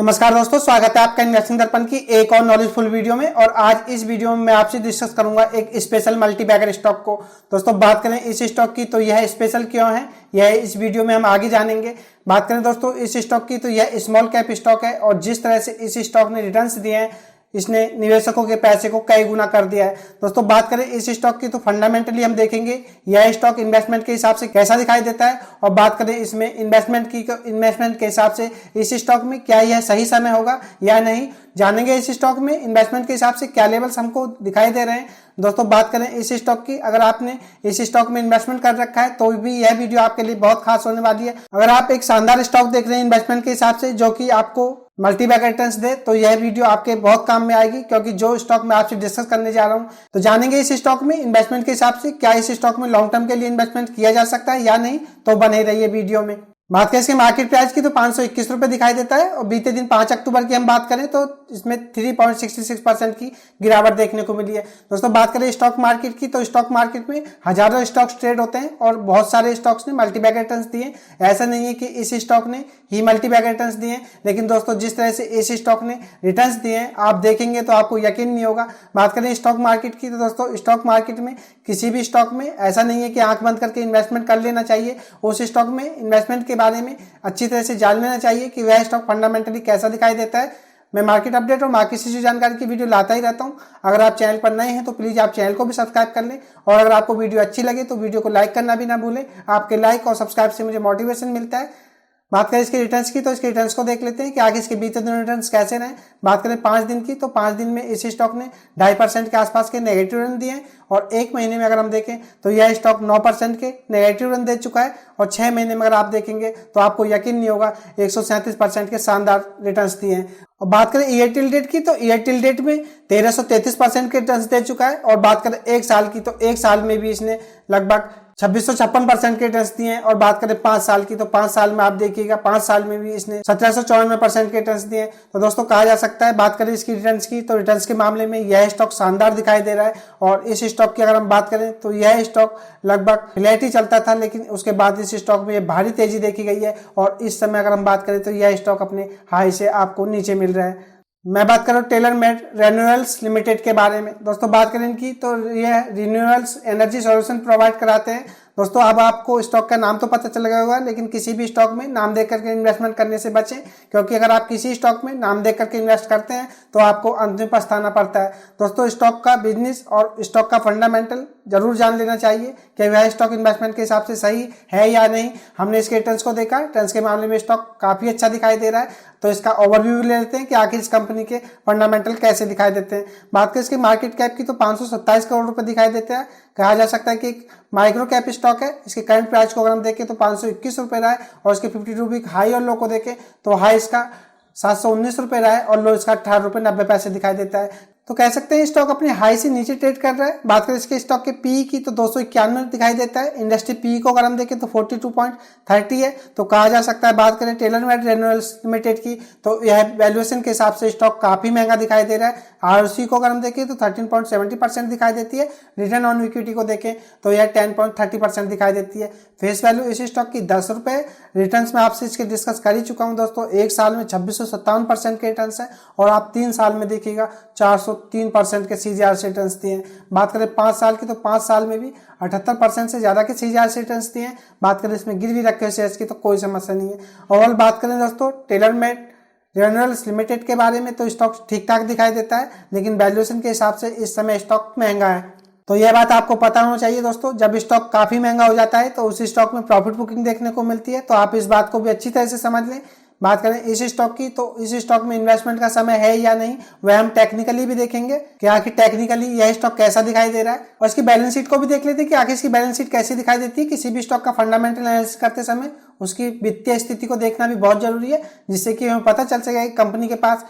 नमस्कार दोस्तों, स्वागत है आपका इन्वेस्टिंग दर्पण की एक और नॉलेजफुल वीडियो में। और आज इस वीडियो में मैं आपसे डिस्कस करूंगा एक स्पेशल मल्टी बैगर स्टॉक को। दोस्तों बात करें इस स्टॉक की तो यह स्पेशल क्यों है, यह इस वीडियो में हम आगे जानेंगे। बात करें दोस्तों इस स्टॉक की तो यह स्मॉल कैप स्टॉक है और जिस तरह से इस स्टॉक ने रिटर्न्स दिए हैं, इसने निवेशकों के पैसे को कई गुना कर दिया है। दोस्तों बात करें इस स्टॉक की तो फंडामेंटली हम देखेंगे यह स्टॉक इन्वेस्टमेंट के हिसाब से कैसा दिखाई देता है, और बात करें इसमें इन्वेस्टमेंट के हिसाब से इस स्टॉक में क्या यह सही समय होगा या नहीं, जानेंगे। इस स्टॉक में इन्वेस्टमेंट के हिसाब से क्या लेवल्स हमको दिखाई दे रहे हैं। दोस्तों बात करें इस स्टॉक की, अगर आपने इस स्टॉक में इन्वेस्टमेंट कर रखा है तो भी यह वीडियो आपके लिए बहुत खास होने वाली है। अगर आप एक शानदार स्टॉक देख रहे हैं इन्वेस्टमेंट के हिसाब से जो कि आपको मल्टी बैगर रिटर्न्स दे, तो यह वीडियो आपके बहुत काम में आएगी, क्योंकि जो स्टॉक मैं आपसे डिस्कस करने जा रहा हूं तो जानेंगे इस स्टॉक में इन्वेस्टमेंट के हिसाब से क्या इस स्टॉक में लॉन्ग टर्म के लिए इन्वेस्टमेंट किया जा सकता है या नहीं। तो बने रहिए वीडियो में। बात करें इसके मार्केट प्राइस की तो 521 रुपए दिखाई देता है, और बीते दिन 5 अक्टूबर की हम बात करें तो इसमें 3.66% की गिरावट देखने को मिली है। दोस्तों बात करें स्टॉक मार्केट की तो स्टॉक मार्केट में हजारों स्टॉक्स ट्रेड होते हैं और बहुत सारे स्टॉक्स ने मल्टी बैगर रिटर्न्स दिए। ऐसा नहीं है कि इस स्टॉक ने ही मल्टी बैगर रिटर्न्स दिए, लेकिन दोस्तों जिस तरह से इस स्टॉक ने रिटर्न्स दिए हैं आप देखेंगे तो आपको यकीन नहीं होगा। बात करें स्टॉक मार्केट की तो दोस्तों स्टॉक मार्केट में किसी भी स्टॉक में ऐसा नहीं है कि आंख बंद करके इन्वेस्टमेंट कर लेना चाहिए। उस स्टॉक में इन्वेस्टमेंट के बारे में अच्छी तरह से जान लेना चाहिए कि वह स्टॉक फंडामेंटली कैसा दिखाई देता है। मैं मार्केट अपडेट और मार्केट से जो जानकारी की वीडियो लाता ही रहता हूं। अगर आप चैनल पर नए हैं तो प्लीज आप चैनल को भी सब्सक्राइब कर लें, और अगर आपको वीडियो अच्छी लगे तो वीडियो को लाइक करना भी ना भूलें। आपके लाइक और सब्सक्राइब से मुझे मोटिवेशन मिलता है। बात करें इसके रिटर्न्स की तो इसके रिटर्न्स को देख लेते हैं कि आगे इसके बीते दिन रिटर्न्स कैसे रहे। बात करें 5 दिन की तो 5 दिन में इस स्टॉक ने 2.5% के आसपास के नेगेटिव रन दिए हैं, और एक महीने में अगर हम देखें तो यह स्टॉक 9% के नेगेटिव रन दे चुका है, और 6 महीने में अगर आप देखेंगे तो आपको यकीन नहीं होगा 137% के शानदार रिटर्न्स दिए हैं। और बात करें ईयर टिल डेट की तो ईयर टिल डेट में 1333% के रिटर्न्स दे चुका है, और बात करें एक साल की तो एक साल में भी इसने लगभग 2656% के रिटर्न्स दिए हैं। और बात करें 5 साल की तो 5 साल में आप देखिएगा 5 साल में भी इसने 1794% के रिटर्न्स दिए हैं। तो दोस्तों कहा जा सकता है बात करें इसकी रिटर्न्स की तो रिटर्न्स के मामले में यह स्टॉक शानदार दिखाई दे रहा है। और इस स्टॉक की अगर हम बात करें तो यह स्टॉक लगभग फ्लैट ही चलता था, लेकिन उसके बाद इस स्टॉक में भारी तेजी देखी गई है, और इस समय अगर हम बात करें तो यह स्टॉक अपने हाई से आपको नीचे मिल रहा है। मैं बात करूं टेलर मेड रिन्यूएबल्स लिमिटेड के बारे में। दोस्तों बात करें इनकी तो यह रिन्यूएबल्स एनर्जी सॉल्यूशन प्रोवाइड कराते हैं। दोस्तों अब आपको स्टॉक का नाम तो पता चल गया होगा, लेकिन किसी भी स्टॉक में नाम देख करके इन्वेस्टमेंट करने से बचें, क्योंकि अगर आप किसी स्टॉक में नाम देख करके इन्वेस्ट करते हैं तो आपको अंत में पछताना पड़ता है। दोस्तों स्टॉक का बिजनेस और स्टॉक का फंडामेंटल जरूर जान लेना चाहिए कि वह स्टॉक इन्वेस्टमेंट के हिसाब से सही है या नहीं। हमने इसके रिटर्न्स को देखा, रिटर्न्स के मामले में स्टॉक काफी अच्छा दिखाई दे रहा है। तो इसका ओवरव्यू ले लेते हैं कि आखिर इस कंपनी के फंडामेंटल कैसे दिखाई देते हैं। बात करें इसके मार्केट कैप की तो 527 करोड़ रुपए दिखाई देते हैं। कहा जा सकता है कि एक माइक्रो कैप स्टॉक है। इसके करंट प्राइस को अगर हम देखें तो 521 रुपए रहा है, और इसके 52 वीक हाई और लो को देखें तो हाई इसका 719 रुपए रहा है और लो इसका 18 रुपए 90 पैसे दिखाई देता है। तो कह सकते हैं स्टॉक अपने हाई से नीचे ट्रेड कर रहा है। बात करें इसके स्टॉक के पी की तो 291 दिखाई देता है। इंडस्ट्री पी को अगर हम देखें तो 42.30 है। तो कहा जा सकता है बात करें टेलर मेड रिन्यूएबल्स लिमिटेड की तो यह वैल्यूएशन के हिसाब से स्टॉक काफी महंगा दिखाई दे रहा है। आरओसी को अगर हम देखें तो 13.70% दिखाई देती है। रिटर्न ऑन इक्विटी को देखें तो यह 10.30% दिखाई देती है। फेस वैल्यू इस स्टॉक की 10 रुपए। रिटर्न में आपसे इसके डिस्कस कर ही चुका हूं दोस्तों। एक साल में 2657% के रिटर्न है, और आप 3 साल में देखिएगा 403% के सीजीआर से रिटर्न्स दिए हैं। बात करें 5 साल की तो 5 साल में भी 78% से ज्यादा के सीजीआर से रिटर्न्स दिए हैं। बात करें इसमें गिरवी रखे शेयर्स की तो कोई समस्या नहीं है। ओवरऑल बात करें दोस्तों टेलर मेड रिन्यूएबल्स लिमिटेड के बारे में तो स्टॉक ठीक ठाक दिखाई देता है, लेकिन वैल्यूएशन के हिसाब से इस समय स्टॉक महंगा है। तो यह बात आपको पता होना चाहिए दोस्तों। जब स्टॉक काफी महंगा हो जाता है तो उस स्टॉक में प्रॉफिट बुकिंग देखने को मिलती है, तो आप इस बात को भी अच्छी तरह से समझ लें। बात करें इस स्टॉक की तो इस स्टॉक में इन्वेस्टमेंट का समय है या नहीं, वह हम टेक्निकली भी देखेंगे कि आखिर टेक्निकली यह स्टॉक कैसा दिखाई दे रहा है, और इसकी बैलेंस शीट को भी देख लेते हैं कि आखिर इसकी बैलेंस शीट कैसी दिखाई देती है। किसी भी स्टॉक का फंडामेंटल एनालिसिस करते समय उसकी वित्तीय स्थिति को देखना भी बहुत जरूरी है, जिससे कि हमें पता चल सके कि कंपनी के पास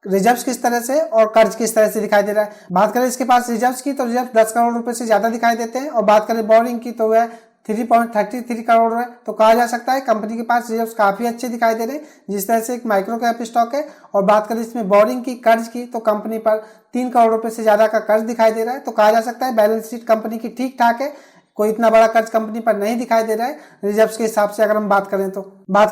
रिजर्व्स किस तरह से और कर्ज किस तरह से दिखाई दे रहा है। बात करें इसके पास रिजर्व्स की तो रिजर्व 10 करोड़ रुपए से ज्यादा दिखाई देते हैं, और बात करें बोरिंग की तो वह 3.33 करोड़ है। तो कहा जा सकता है कंपनी के पास रिजर्व्स काफी अच्छे दिखाई दे रहे हैं, जिस तरह से एक माइक्रो कैप स्टॉक है। और बात करें इसमें बोरिंग की कर्ज की तो कंपनी पर 3 करोड़ रुपए से ज्यादा का कर्ज दिखाई दे रहा है। तो कहा जा सकता है बैलेंस शीट कंपनी की ठीक ठाक है। कोई इतना बड़ा कर्ज कंपनी पर नहीं दिखाई दे रहा है रिजर्व्स के हिसाब से। अगर हम बात करें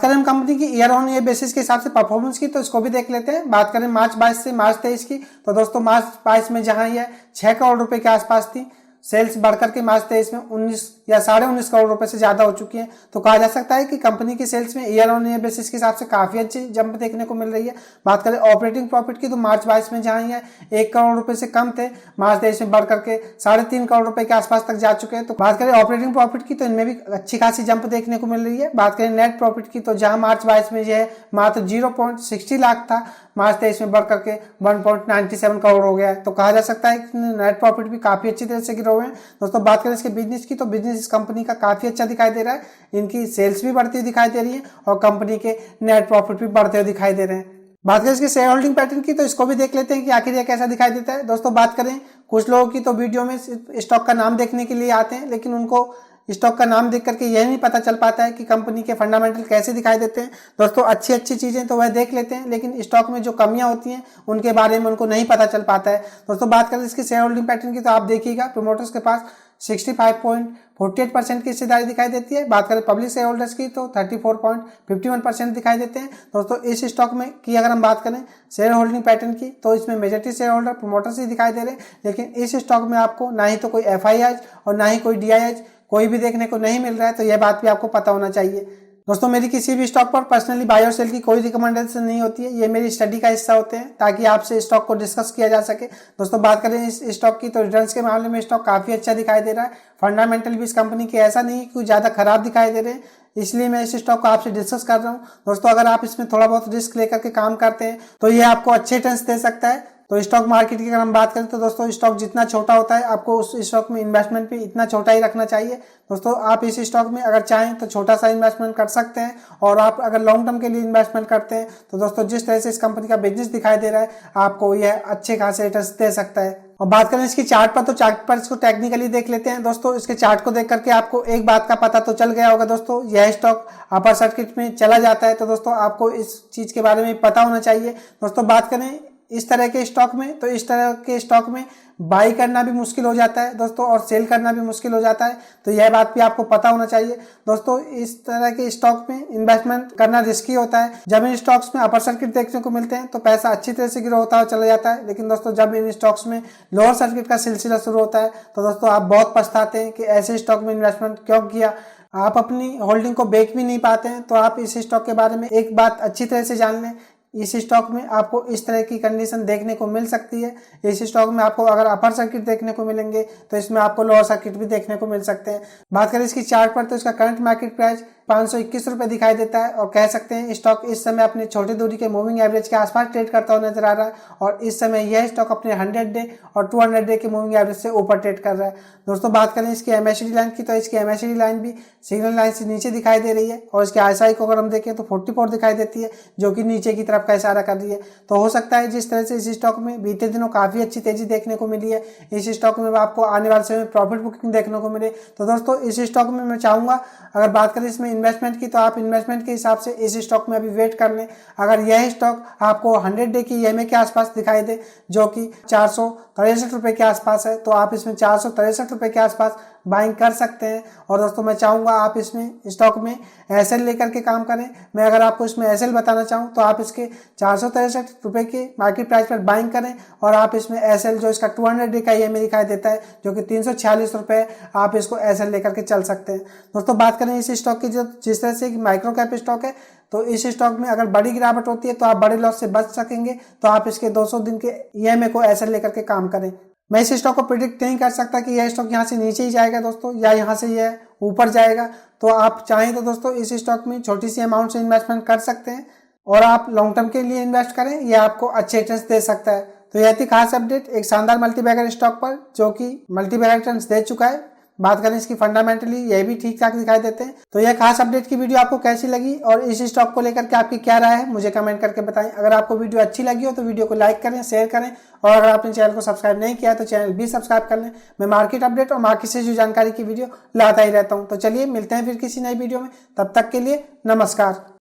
हम कंपनी की ईयर ऑन ईयर बेसिस के हिसाब से परफॉर्मेंस की, तो इसको भी देख लेते हैं। बात करें मार्च 22 से मार्च 23 की, तो दोस्तों मार्च 22 में जहां यह 6 करोड़ रुपए के आसपास थी, सेल्स बढ़कर के मार्च 23 में 19 या 19.5 करोड़ रुपए से ज्यादा हो चुकी है। तो कहा जा सकता है कि कंपनी की सेल्स में ईयर ऑन ईयर बेसिस के हिसाब से काफी अच्छी जंप देखने को मिल रही है। बात करें ऑपरेटिंग प्रॉफिट की, तो मार्च 22 में जहां ये 1 करोड़ रुपए से कम थे, मार्च 23 में बढ़कर के 3.5 करोड़ रुपए के आसपास तक जा चुके हैं। तो बात करें ऑपरेटिंग प्रॉफिट की, तो इनमें भी अच्छी खासी जंप देखने को मिल रही है। बात करें नेट प्रॉफिट की, तो जहां मार्च 22 में यह मात्र 0.60 लाख था, मार्च 23 में बढ़कर के 1.97 करोड़ हो गया है। तो कहा जा सकता है कि नेट प्रॉफिट भी काफी अच्छी तरह से गिरे हुए हैं। दोस्तों बात करें इसके बिजनेस की, तो बिजनेस इस कंपनी का काफी अच्छा दिखाई दे रहा है। इनकी सेल्स भी बढ़ती हुई दिखाई दे रही है और कंपनी के नेट प्रॉफिट भी बढ़ते हुए दिखाई दे रहे हैं। बात करें इसके शेयर होल्डिंग पैटर्न की, तो इसको भी देख लेते हैं कि आखिर यह कैसा दिखाई देता है। दोस्तों बात करें कुछ लोगों की, तो वीडियो में स्टॉक का नाम देखने के लिए आते हैं, लेकिन उनको स्टॉक का नाम देख करके यह नहीं पता चल पाता है कि कंपनी के फंडामेंटल कैसे दिखाई देते हैं। दोस्तों अच्छी चीजें तो वह देख लेते हैं, लेकिन स्टॉक में जो कमियां होती हैं उनके बारे में उनको नहीं पता चल पाता है। दोस्तों बात करें इसकी शेयर होल्डिंग पैटर्न की, तो आप देखिएगा प्रमोटर्स के पास 65.48% की हिस्सेदारी दिखाई देती है। बात करें पब्लिक शेयर होल्डर्स की, तो 34.51% दिखाई देते हैं। दोस्तों इस स्टॉक में की अगर हम बात करें शेयर होल्डिंग पैटर्न की, तो इसमें मेजॉरिटी शेयर होल्डर प्रमोटर्स ही दिखाई दे रहे हैं, लेकिन इस स्टॉक में आपको ना ही तो कोई FIIs और ना ही कोई DIIs कोई भी देखने को नहीं मिल रहा है। तो यह बात भी आपको पता होना चाहिए। दोस्तों मेरी किसी भी स्टॉक पर पर्सनली बाय और सेल की कोई रिकमेंडेशन नहीं होती है, ये मेरी स्टडी का हिस्सा होते हैं ताकि आपसे स्टॉक को डिस्कस किया जा सके। दोस्तों बात करें इस स्टॉक की, तो रिटर्न्स के मामले में स्टॉक काफी अच्छा दिखाई दे रहा है। फंडामेंटल भी इस कंपनी के ऐसा नहीं कि ज्यादा खराब दिखाई दे रहे हैं, इसलिए मैं इस स्टॉक को आपसे डिस्कस कर रहा हूँ। दोस्तों अगर आप इसमें थोड़ा बहुत रिस्क लेकर के काम करते हैं तो ये आपको अच्छे रिटर्न्स दे सकता है। तो स्टॉक मार्केट की अगर हम बात करें, तो दोस्तों स्टॉक जितना छोटा होता है आपको उस स्टॉक में इन्वेस्टमेंट भी इतना छोटा ही रखना चाहिए। दोस्तों आप इस स्टॉक में अगर चाहें तो छोटा सा इन्वेस्टमेंट कर सकते हैं, और आप अगर लॉन्ग टर्म के लिए इन्वेस्टमेंट करते हैं तो दोस्तों जिस तरह से इस कंपनी का बिजनेस दिखाई दे रहा है आपको यह अच्छे खासे रिटर्न्स दे सकता है। और बात करें इसकी चार्ट पर, तो चार्ट पर इसको टेक्निकली देख लेते हैं। दोस्तों इसके चार्ट को देख करके आपको एक बात का पता तो चल गया होगा दोस्तों, यह स्टॉक अपर सर्किट में चला जाता है। तो दोस्तों आपको इस चीज के बारे में पता होना चाहिए। दोस्तों बात करें इस तरह के स्टॉक में, तो इस तरह के स्टॉक में बाई करना भी मुश्किल हो जाता है दोस्तों, और सेल करना भी मुश्किल हो जाता है। तो यह बात भी आपको पता होना चाहिए। दोस्तों इस तरह के स्टॉक में इन्वेस्टमेंट करना रिस्की होता है। जब इन स्टॉक्स में अपर सर्किट देखने को मिलते हैं तो पैसा अच्छी तरह से ग्रो होता हुआ चला जाता है, लेकिन दोस्तों जब इन स्टॉक्स में लोअर सर्किट का सिलसिला शुरू होता है तो दोस्तों आप बहुत पछताते हैं कि ऐसे स्टॉक में इन्वेस्टमेंट क्यों किया। आप अपनी होल्डिंग को बेच भी नहीं पाते हैं। तो आप इस स्टॉक के बारे में एक बात अच्छी तरह से जान लें, इस स्टॉक में आपको इस तरह की कंडीशन देखने को मिल सकती है। इस स्टॉक में आपको अगर अपर सर्किट देखने को मिलेंगे तो इसमें आपको लोअर सर्किट भी देखने को मिल सकते हैं। बात करें इसकी चार्ट पर, तो इसका करंट मार्केट प्राइस 521 रुपए दिखाई देता है, और कह सकते हैं स्टॉक इस समय अपने छोटी दूरी के मूविंग एवरेज के आसपास ट्रेड करता हुआ नजर आ रहा है, और इस समय यह स्टॉक अपने 100 डे और 200 डे के मूविंग एवरेज से ऊपर ट्रेड कर रहा है। दोस्तों बात करें इसकी MACD लाइन की, तो इसकी MACD लाइन भी सिग्नल लाइन से नीचे दिखाई दे रही है, और इसके RSI को अगर हम देखें तो 44 दिखाई देती है, जो कि नीचे की तरफ का इशारा कर रही है। तो हो सकता है जिस तरह से इस स्टॉक में बीते दिनों काफी अच्छी तेजी देखने को मिली है, इस स्टॉक में आपको आने वाले समय में प्रॉफिट बुकिंग देखने को मिले। तो दोस्तों इस स्टॉक में मैं चाहूंगा, अगर बात करें इसमें इन्वेस्टमेंट की, तो आप इन्वेस्टमेंट के हिसाब से इस स्टॉक में अभी वेट कर लें। अगर यह स्टॉक आपको 100 डे की EMA के आसपास दिखाई दे, जो कि 463 रुपए के आसपास है, तो आप इसमें 463 रुपए के आसपास बाइंग कर सकते हैं। और दोस्तों मैं चाहूंगा आप इसमें स्टॉक में SL लेकर के काम करें। मैं अगर आपको इसमें SL बताना चाहूं तो आप इसके 463 रुपए के मार्केट प्राइस पर बाइंग करें, और आप इसमें SL जो इसका 200 डे का EMA दिखाई देता है, जो कि 346 रुपए, आप इसको SL लेकर के चल सकते हैं। दोस्तों बात करें इस स्टॉक की, जो जिस तरह से माइक्रो कैप स्टॉक है, तो इस स्टॉक में अगर बड़ी गिरावट होती है तो आप बड़े लॉस से बच सकेंगे। तो आप इसके 200 दिन के EMA को SL लेकर के काम करें। मैं इस स्टॉक को प्रिडिक्ट नहीं कर सकता कि यह स्टॉक यहाँ से नीचे ही जाएगा दोस्तों, या यहाँ से यह ऊपर जाएगा। तो आप चाहें तो दोस्तों इस स्टॉक में छोटी सी अमाउंट से इन्वेस्टमेंट कर सकते हैं, और आप लॉन्ग टर्म के लिए इन्वेस्ट करें, यह आपको अच्छे रिटर्न्स दे सकता है। तो यह थी खास अपडेट एक शानदार मल्टीबैगर स्टॉक पर, जो कि मल्टीबैगर रिटर्न्स दे चुका है। बात करें इसकी फंडामेंटली, ये भी ठीक ठाक दिखाई देते हैं। तो यह खास अपडेट की वीडियो आपको कैसी लगी, और इस स्टॉक को लेकर के आपकी क्या राय है, मुझे कमेंट करके बताएं। अगर आपको वीडियो अच्छी लगी हो तो वीडियो को लाइक करें, शेयर करें, और अगर आपने चैनल को सब्सक्राइब नहीं किया तो चैनल भी सब्सक्राइब कर लें। मैं मार्केट अपडेट और मार्केट से जो जानकारी की वीडियो लाता ही रहता हूं। तो चलिए मिलते हैं फिर किसी नई वीडियो में, तब तक के लिए नमस्कार।